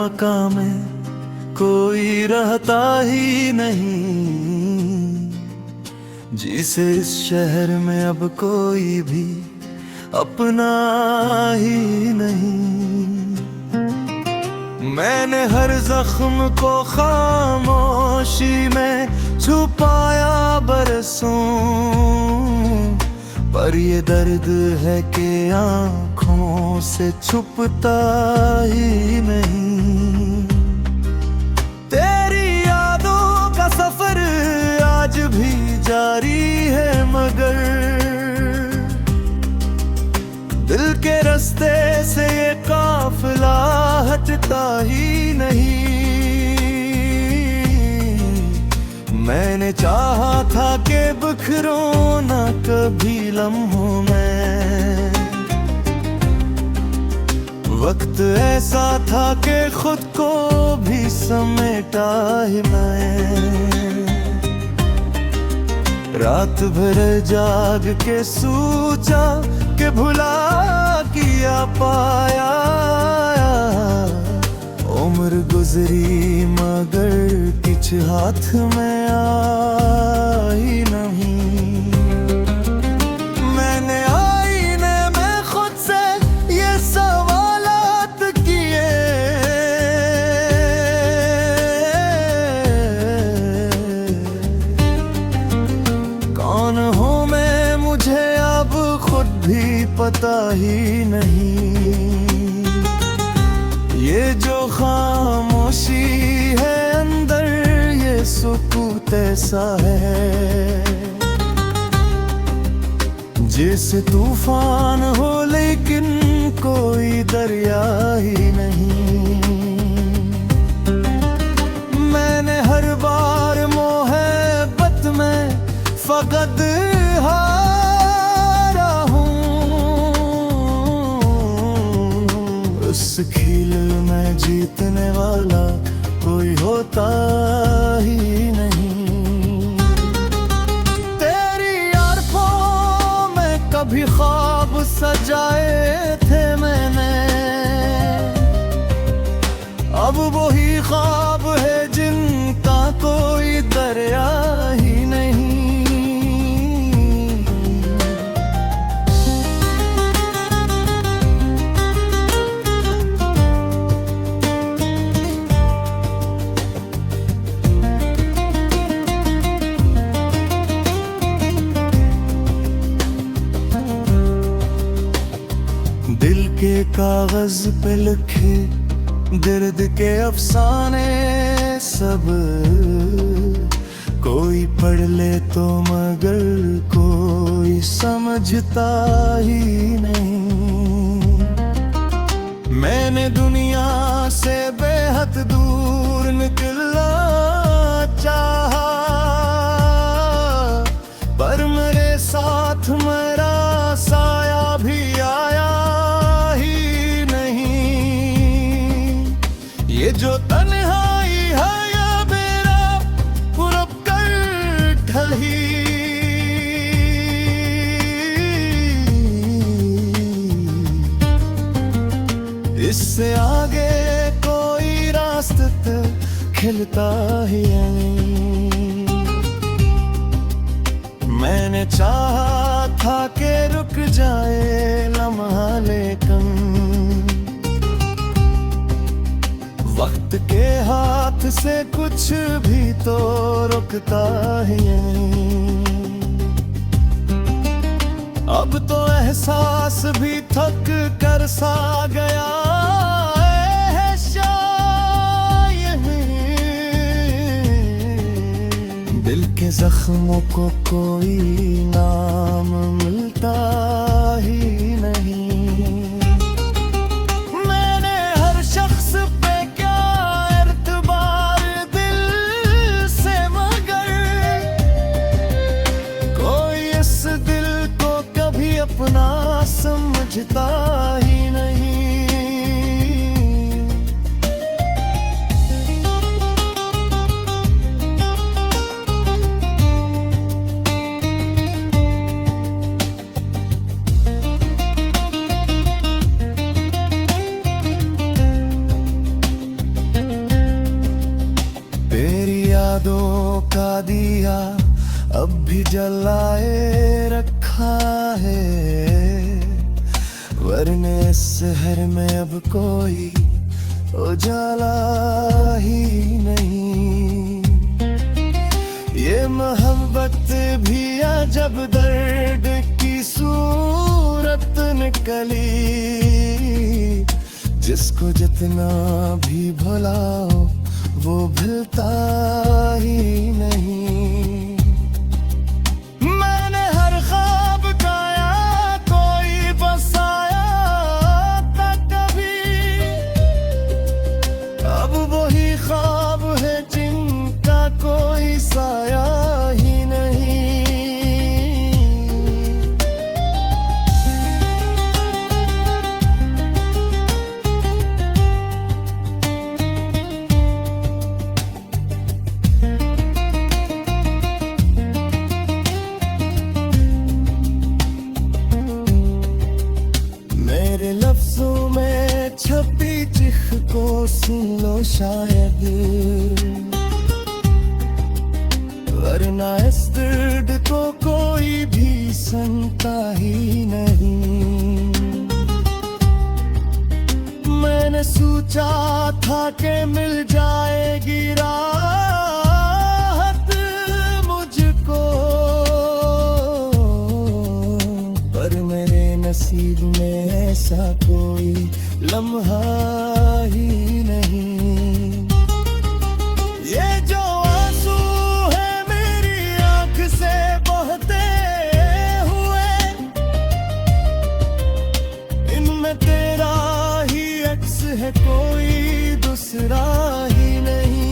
मकान में कोई रहता ही नहीं, जिसे इस शहर में अब कोई भी अपना ही नहीं। मैंने हर जख्म को खामोशी में छुपाया बरसों, पर ये दर्द है कि आँखों से छुपता ही नहीं। तेरी यादों का सफर आज भी जारी है, मगर दिल के रास्ते से ये काफिला हटता ही नहीं। मैंने चाहा था कि बिखरूं ना कभी लम्हों में, वक्त ऐसा था कि खुद को भी समेटा ही मैं। रात भर जाग के सोचा कि भुला किया पाया, उम्र गुजरी मगर कुछ हाथ में आई नहीं। मैंने आईने में खुद से ये सवालात किए, कौन हूँ मैं मुझे अब खुद भी पता ही नहीं। ये जो खामोशी है अंदर, ये सुकूत ऐसा है जैसे तूफान हो लेकिन कोई दरिया ही नहीं। मैंने हर बार मोहब्बत में फकत हारा हूँ, उस खेल में जीतने वाला कोई होता ही नहीं। तेरी आँखों में कभी ख्वाब सजाए थे मैंने, अब वही ख्वाब है जिनका कोई दरिया ही नहीं। दिल के कागज पे लिखे दर्द के अफसाने सब, कोई पढ़ ले तो मगर कोई समझता ही नहीं। मैंने दुनिया से बेहद दूर निकलना चाहा, पर मेरे साथ मेरा साया भी आया ही नहीं। ये जो तन्हाई है या मेरा पूरब कर ढही, इससे आगे कोई रास्ता खिलता ही नहीं। मैंने चाहा था कि रुक जाए लम्हा, लेकिन वक्त के हाथ से कुछ भी तो रुकता ही नहीं। अब तो एहसास भी थक कर सा गया है शायद, दिल के जख्मों को कोई नाम मिलता ही नहीं। मैंने हर शख्स पे क्या इर्तिबार दिल से, मगर कोई इस दिल को कभी अपना समझता ही नहीं। यादों का दिया अब भी जलाए रखा है, वरने इस शहर में अब कोई उजाला ही नहीं। ये मोहब्बत भी अजब दर्द की सूरत निकली, जिसको जितना भी भुलाओ वो भूलता ही नहीं। मैंने हर ख्वाब गाया कोई बसाया था कभी, अब वही ख्वाब है जिनका कोई साया ही नहीं। मेरे लफ्जों में छपी चिख को सुन लो शायद, वरना इस दर्द को कोई भी सुनता ही नहीं। मैंने सोचा था कि मिल जाएगी राहत मुझको, पर मेरे नसीब में ऐसा कोई लम्हा ही नहीं। ये जो आंसू है मेरी आंख से बहते हुए, इनमें तेरा ही अक्स है कोई दूसरा ही नहीं।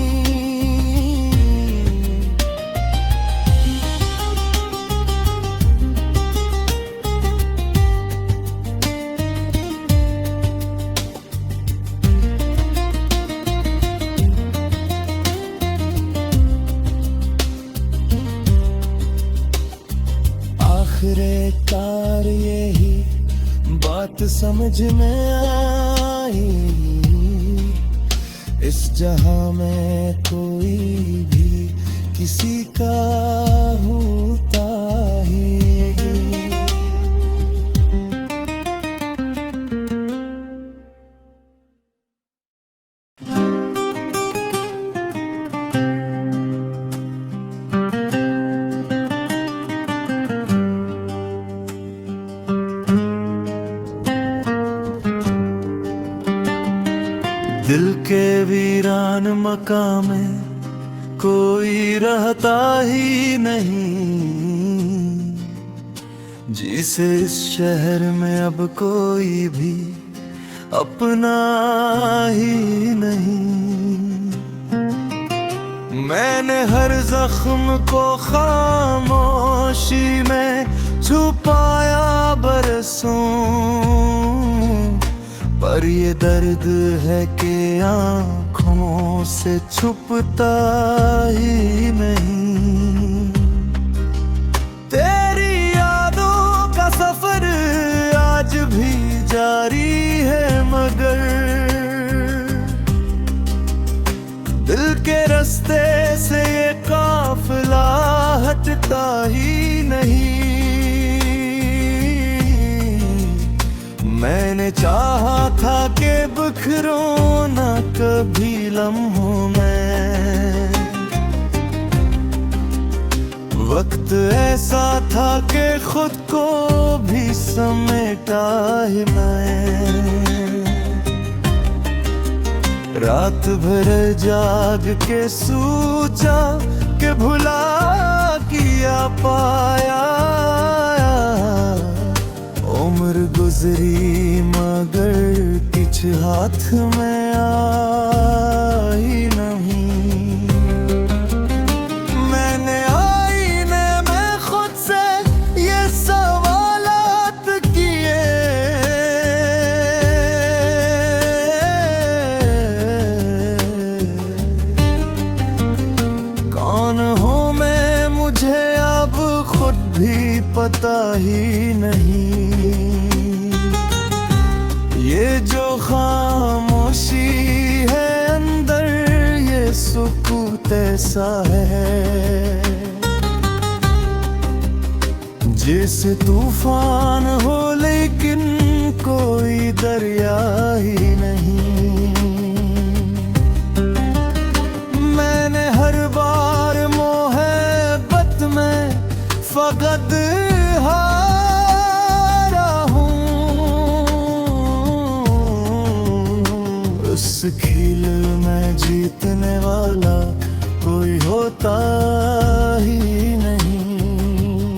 आखिरे कार यही बात समझ में आई, इस जहां में कोई भी किसी का होता ही। दिल के वीरान मकान में कोई रहता ही नहीं, जिसे इस शहर में अब कोई भी अपना ही नहीं। मैंने हर जख्म को खामोशी में छुपाया बरसों, पर ये दर्द है कि आँखों से छुपता ही नहीं। तेरी यादों का सफर आज भी जारी है, मगर दिल के रास्ते से ये काफिला हटता ही नहीं। मैंने चाहा था कि बिखरूं ना कभी लम्हों में, वक्त ऐसा था कि खुद को भी समेटा ही मैं। रात भर जाग के सोचा कि भुला किया पाया, उम्र गुजरी मगर कुछ हाथ में आई नहीं। मैंने आईने में खुद से ये सवालात किए, कौन हूँ मैं मुझे अब खुद भी पता ही नहीं। ये जो खामोशी है अंदर, ये सुकूत ऐसा है जैसे तूफान हो लेकिन कोई दरिया ही नहीं। मैंने हर बार मोहब्बत में फकत हारा हूँ, उस खेल में जीतने वाला कोई होता ही नहीं।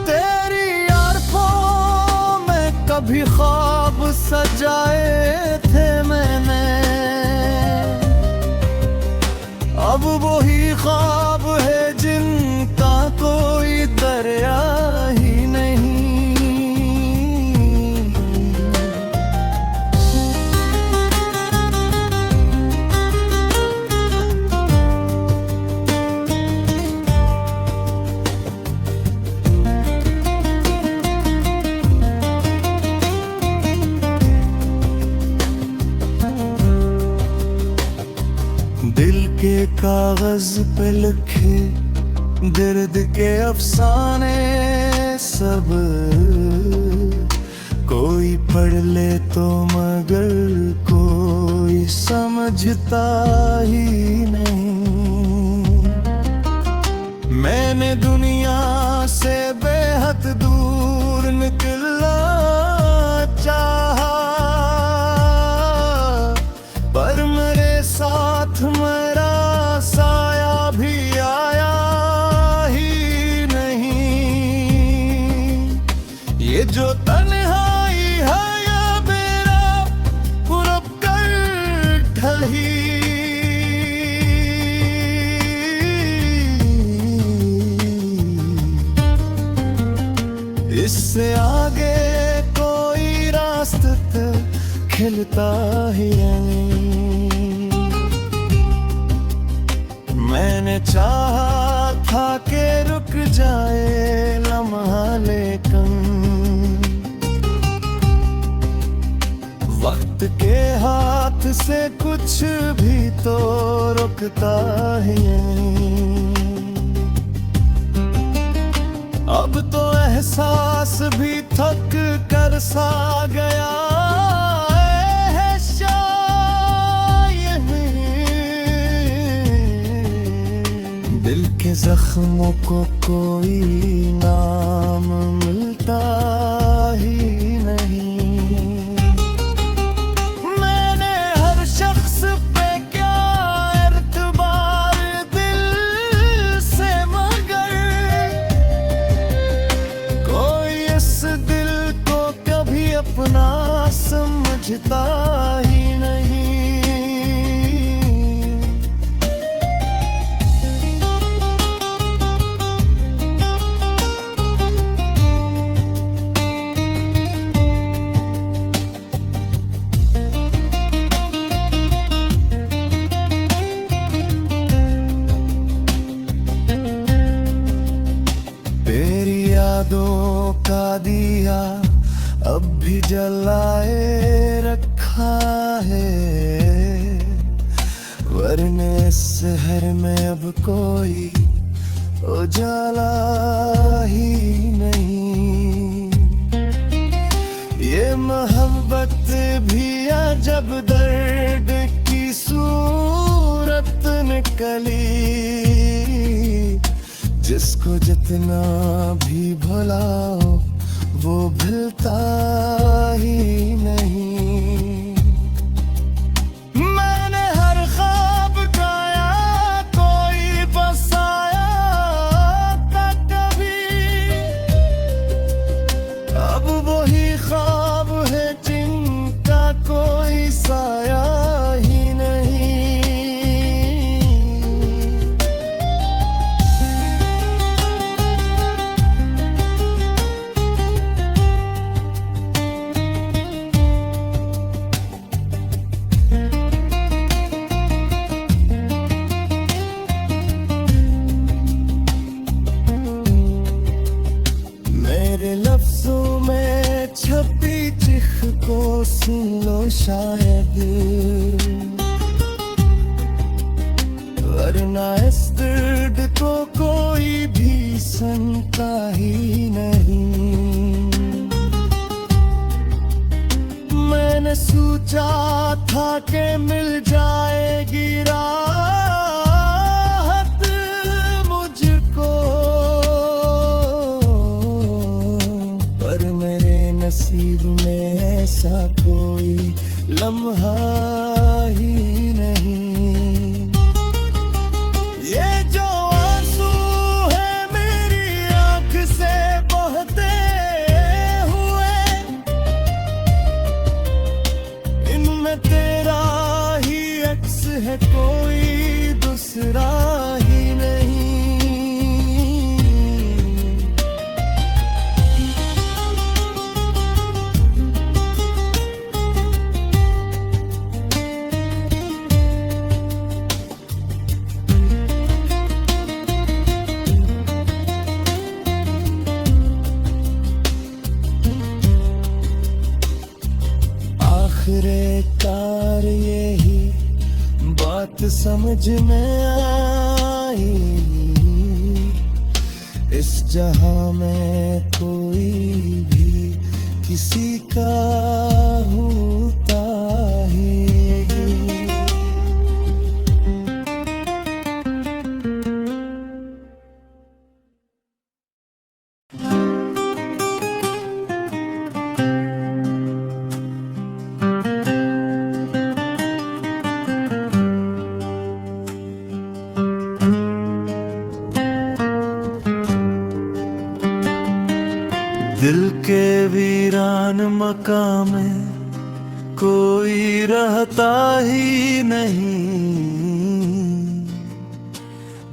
तेरी आँखों में कभी ख्वाब सजाए थे मैंने, अब वही ख्वाब है जिनका कोई दरिया ही नहीं। दिल के कागज पे लिखे दर्द के अफसाने सब कोई पढ़ ले तो मगर कोई समझता ही नहीं। मैंने दुनिया से बेहद दूर निकलना चाहा, पर मेरे साथ मेरा साया भी आया ही नहीं। ये जो तन्हाई है ये मेरा पूरब कर ढली, इससे आगे कोई रास्ता खिलता ही नहीं। मैंने चाहा था कि रुक जाए लम्हा लेकिन वक्त के हाथ से कुछ भी तो रुकता ही नहीं। अब तो एहसास भी थक कर सा गया है शायद, दिल के जख्मों को कोई नाम मिलता ही नहीं। मैंने हर शख्स पे क्या एतबार दिल से, मगर कोई इस दिल को कभी अपना समझता ही नहीं। तेरी यादों का दिया अब भी जलाए रखा है, वरने इस शहर में अब कोई उजाला ही नहीं। ये मोहब्बत भी अजब दर्द की सूरत निकली, जिसको जितना भी भुलाओ वो भूलता ही नहीं। मैंने हर ख्वाब गाया कोई बसाया था कभी, अब वही ख्वाब है जिनका कोई साया ही नहीं। लफ्जों में छपी चिख को सुन लो शायद, है कोई दूसरा ही नहीं। आखिरे कार यही बात समझ में आई, इस जहां में कोई भी किसी का होता ही। दिल के वीरान मकाम में कोई रहता ही नहीं,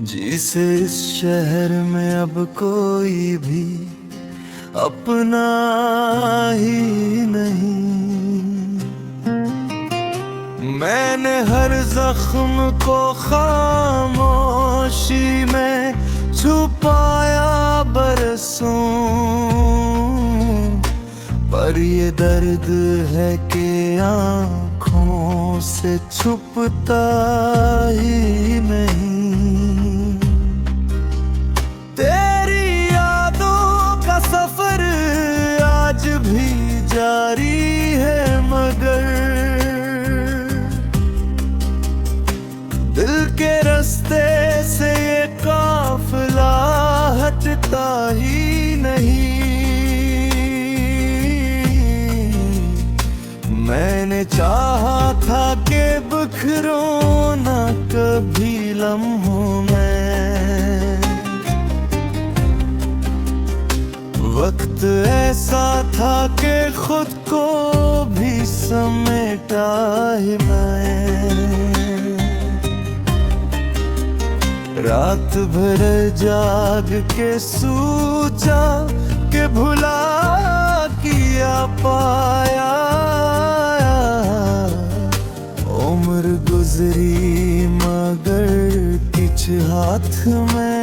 जिसे इस शहर में अब कोई भी अपना ही नहीं। मैंने हर जख्म को खामोशी में छुपाया बरसों, पर ये दर्द है कि आँखों से छुपता ही नहीं। तेरी यादों का सफर आज भी जारी है, मगर दिल के रास्ते से ये काफिला हटता ही नहीं। मैंने चाहा था कि बिखरो ना कभी लम्हों में, वक्त ऐसा था कि खुद को भी समेटा ही मैं। रात भर जाग के सोचा कि भुला किया पाया, उम्र गुजरी मगर कुछ हाथ में